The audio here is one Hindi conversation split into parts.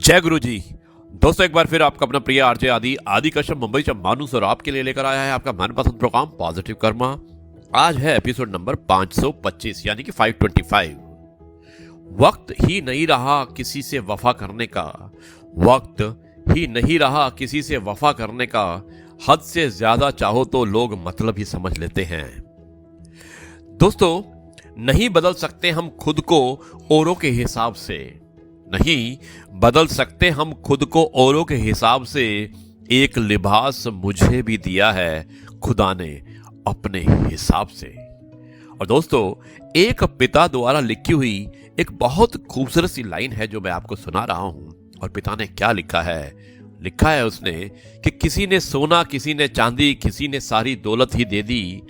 जय गुरु जी। दोस्तों, एक बार फिर आपका अपना प्रिय आरजे आदि कश्यप मुंबई से मानुस और आपके लिए लेकर आया है आपका मनपसंद प्रोग्राम पॉजिटिव कर्मा। आज है एपिसोड नंबर 525 यानी कि 525। वक्त ही नहीं रहा किसी से वफा करने का, वक्त ही नहीं रहा किसी से वफा करने का, हद से ज्यादा चाहो तो लोग मतलब ही समझ लेते हैं। दोस्तों, नहीं बदल सकते हम खुद को औरों के हिसाब से, नहीं बदल सकते हम खुद को औरों के हिसाब से। एक लिबास मुझे भी दिया है खुदा ने अपने हिसाब से। और दोस्तों, एक पिता द्वारा लिखी हुई एक बहुत खूबसूरत सी लाइन है जो मैं आपको सुना रहा हूं। और पिता ने क्या लिखा है उसने कि किसी ने सोना किसी ने चांदी, किसी ने सारी दौलत ही दे दी।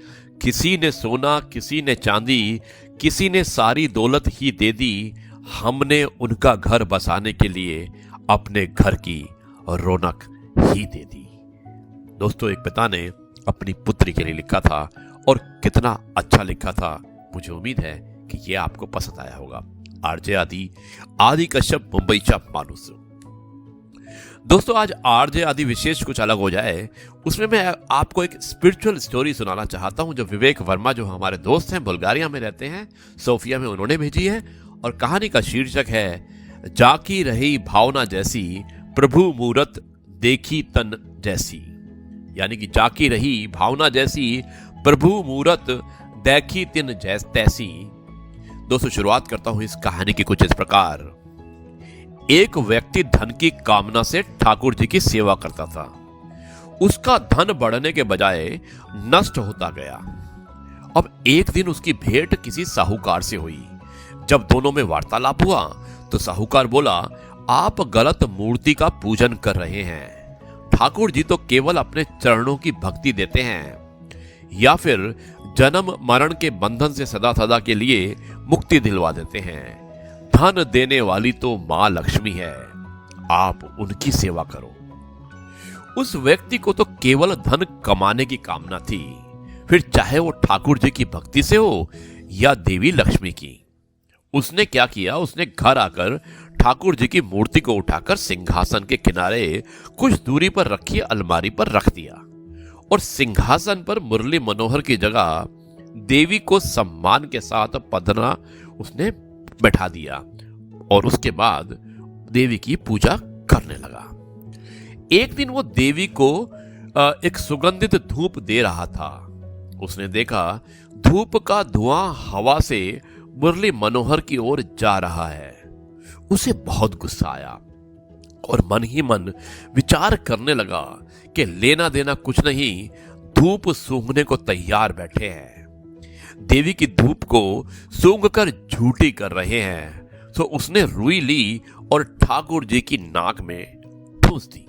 किसी ने सोना किसी ने चांदी, किसी ने सारी दौलत ही दे दी। हमने उनका घर बसाने के लिए अपने घर की रौनक ही दे दी। दोस्तों, एक पिता ने अपनी पुत्री के लिए लिखा था और कितना अच्छा लिखा था। मुझे उम्मीद है कि यह आपको पसंद आया होगा। आरजे आदि कश्यप मुंबई चा मानुस। दोस्तों, आज आरजे आदि विशेष कुछ अलग हो जाए, उसमें मैं आपको एक स्पिरिचुअल स्टोरी सुनाना चाहता हूं जो विवेक वर्मा, जो हमारे दोस्त हैं, बुल्गारिया में रहते हैं, सोफिया में, उन्होंने भेजी है। और कहानी का शीर्षक है जाकी रही भावना जैसी, प्रभु मूरत देखी तन जैसी। यानी कि जाकी रही भावना जैसी, प्रभु मूरत देखी तिन तैसी। दोस्तों, शुरुआत करता हूं इस कहानी की कुछ इस प्रकार। एक व्यक्ति धन की कामना से ठाकुर जी की सेवा करता था। उसका धन बढ़ने के बजाय नष्ट होता गया। अब एक दिन उसकी भेंट किसी साहूकार से हुई। जब दोनों में वार्तालाप हुआ तो साहूकार बोला, आप गलत मूर्ति का पूजन कर रहे हैं। ठाकुर जी तो केवल अपने चरणों की भक्ति देते हैं या फिर जन्म मरण के बंधन से सदा सदा के लिए मुक्ति दिलवा देते हैं। धन देने वाली तो मां लक्ष्मी है, आप उनकी सेवा करो। उस व्यक्ति को तो केवल धन कमाने की कामना थी, फिर चाहे वो ठाकुर जी की भक्ति से हो या देवी लक्ष्मी की। उसने क्या किया, उसने घर आकर ठाकुर जी की मूर्ति को उठाकर सिंहासन के किनारे कुछ दूरी पर रखी अलमारी पर रख दिया और सिंहासन पर मुरली मनोहर की जगह देवी को सम्मान के साथ पधरा उसने बैठा दिया और उसके बाद देवी की पूजा करने लगा। एक दिन वो देवी को एक सुगंधित धूप दे रहा था। उसने देखा धूप का धुआं हवा से मुरली मनोहर की ओर जा रहा है। उसे बहुत गुस्सा आया और मन ही मन विचार करने लगा कि लेना देना कुछ नहीं, धूप सूंघने को तैयार बैठे हैं, देवी की धूप को सूंघकर झूठी कर रहे हैं। तो उसने रुई ली और ठाकुर जी की नाक में ठूंस दी।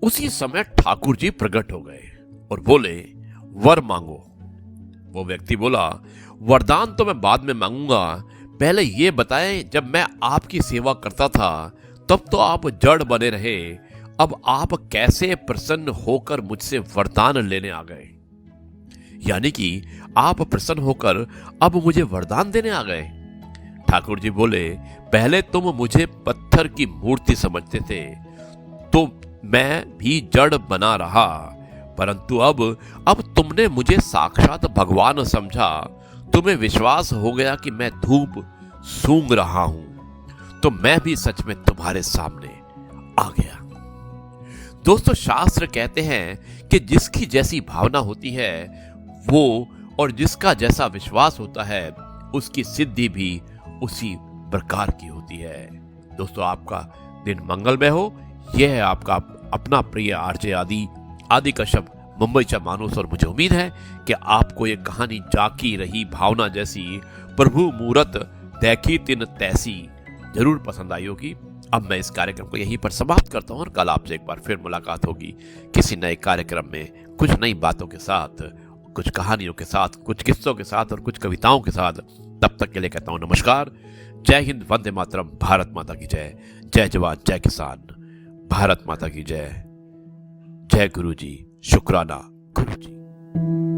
उसी समय ठाकुर जी प्रकट हो गए और बोले, वर मांगो। वो व्यक्ति बोला, वरदान तो मैं बाद में मांगूंगा, पहले ये बताएं, जब मैं आपकी सेवा करता था तब तो आप जड़ बने रहे, अब आप कैसे प्रसन्न होकर मुझसे वरदान लेने आ गए? यानी कि आप प्रसन्न होकर अब मुझे वरदान देने आ गए? ठाकुर जी बोले, पहले तुम मुझे पत्थर की मूर्ति समझते थे तो मैं भी जड़ बना रहा, परंतु अब तुमने मुझे साक्षात भगवान समझा, तुम्हें विश्वास हो गया कि मैं धूप सूंघ रहा हूं, तो मैं भी सच में तुम्हारे सामने आ गया। दोस्तों, शास्त्र कहते हैं कि जिसकी जैसी भावना होती है वो, और जिसका जैसा विश्वास होता है उसकी सिद्धि भी उसी प्रकार की होती है। दोस्तों, आपका दिन मंगलमय हो। यह है आपका अपना प्रिय आरजे आदि कश्यप मुंबई चा मानुस। और मुझे उम्मीद है कि आपको ये कहानी जाकी रही भावना जैसी, प्रभु मूरत देखी तिन तैसी जरूर पसंद आई होगी। अब मैं इस कार्यक्रम को यहीं पर समाप्त करता हूं और कल आपसे एक बार फिर मुलाकात होगी किसी नए कार्यक्रम में, कुछ नई बातों के साथ, कुछ कहानियों के साथ, कुछ किस्सों के साथ और कुछ कविताओं के साथ। तब तक के लिए कहता हूं नमस्कार, जय हिंद, वंदे मातरम, भारत माता की जय। जय जवान जय किसान, भारत माता की जय। जय गुरु जी, शुक्राना गुरु जी।